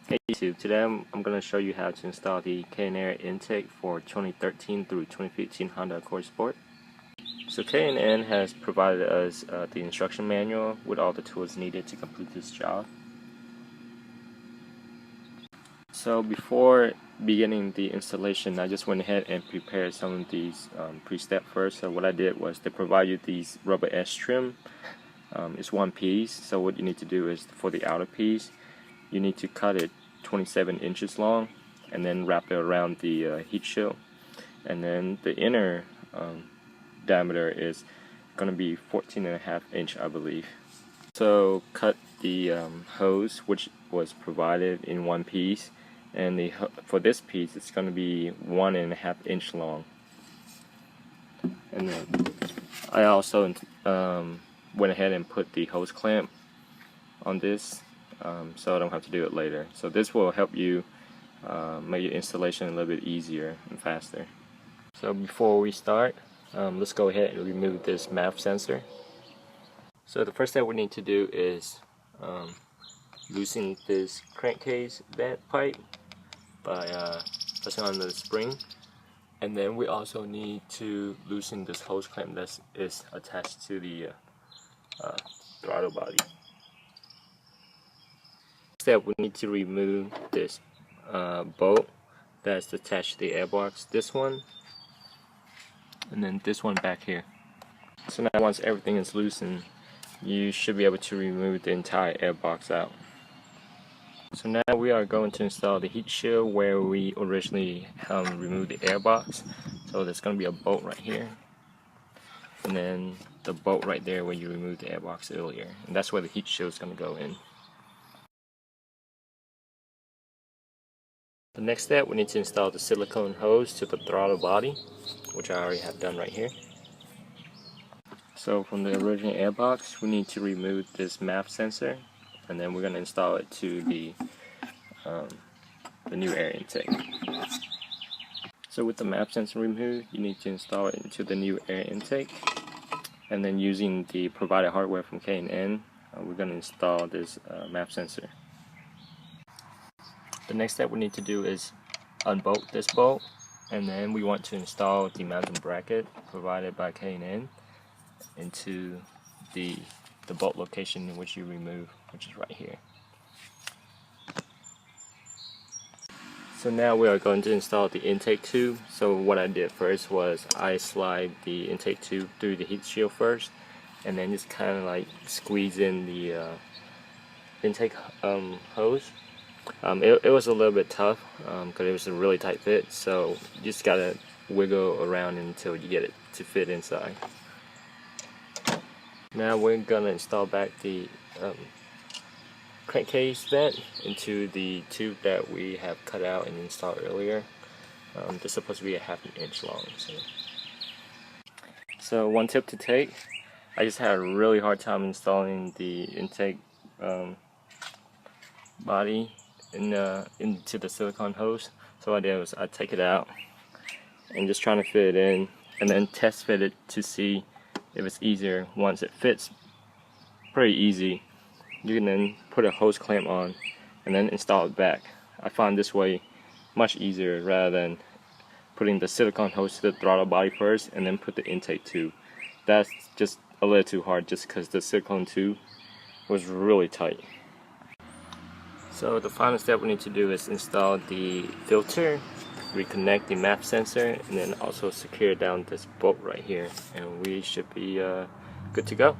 Hey YouTube, today I'm going to show you how to install the K&N Intake for 2013 through 2015 Honda Accord Sport. So K&N has provided us the instruction manual with all the tools needed to complete this job. So before beginning the installation, I just went ahead and prepared some of these pre-steps first. So what I did was they provide you these rubber edge trim. It's one piece, so what you need to do is for the outer piece, you need to cut it 27 inches long and then wrap it around the heat shield, and then the inner diameter is going to be 14.5 inch, I believe. So cut the hose, which was provided in one piece, and for this piece it's going to be 1.5 inch long. And then I also went ahead and put the hose clamp on this, so I don't have to do it later. So this will help you make your installation a little bit easier and faster. So before we start, let's go ahead and remove this MAP sensor. So the first step we need to do is loosen this crankcase vent pipe by pressing on the spring, and then we also need to loosen this hose clamp that is attached to the throttle body. Step, we need to remove this bolt that's attached to the airbox, this one, and then this one back here. So now once everything is loosened, you should be able to remove the entire airbox out. So now we are going to install the heat shield where we originally removed the airbox. So there's going to be a bolt right here, and then the bolt right there where you removed the airbox earlier, and that's where the heat shield is going to go in. The next step, we need to install the silicone hose to the throttle body, which I already have done right here. So from the original airbox, we need to remove this MAP sensor, and then we're going to install it to the new air intake. So with the MAP sensor removed, you need to install it into the new air intake, and then using the provided hardware from K&N, we're going to install this MAP sensor. The next step we need to do is unbolt this bolt, and then we want to install the mounting bracket provided by K&N into the bolt location in which you remove, which is right here. So now we are going to install the intake tube. So what I did first was I slide the intake tube through the heat shield first, and then just kind of like squeeze in the intake hose. It was a little bit tough because it was a really tight fit, so you just gotta wiggle around until you get it to fit inside. Now we're gonna install back the crankcase vent into the tube that we have cut out and installed earlier. This is supposed to be a 1/2 inch long. So one tip to take, I just had a really hard time installing the intake body into the silicone hose. So what I did was I take it out and just trying to fit it in, and then test fit it to see if it's easier. Once it fits pretty easy, you can then put a hose clamp on and then install it back. I find this way much easier rather than putting the silicone hose to the throttle body first and then put the intake tube. That's just a little too hard just because the silicone tube was really tight. So the final step we need to do is install the filter, reconnect the MAP sensor, and then also secure down this bolt right here, and we should be good to go.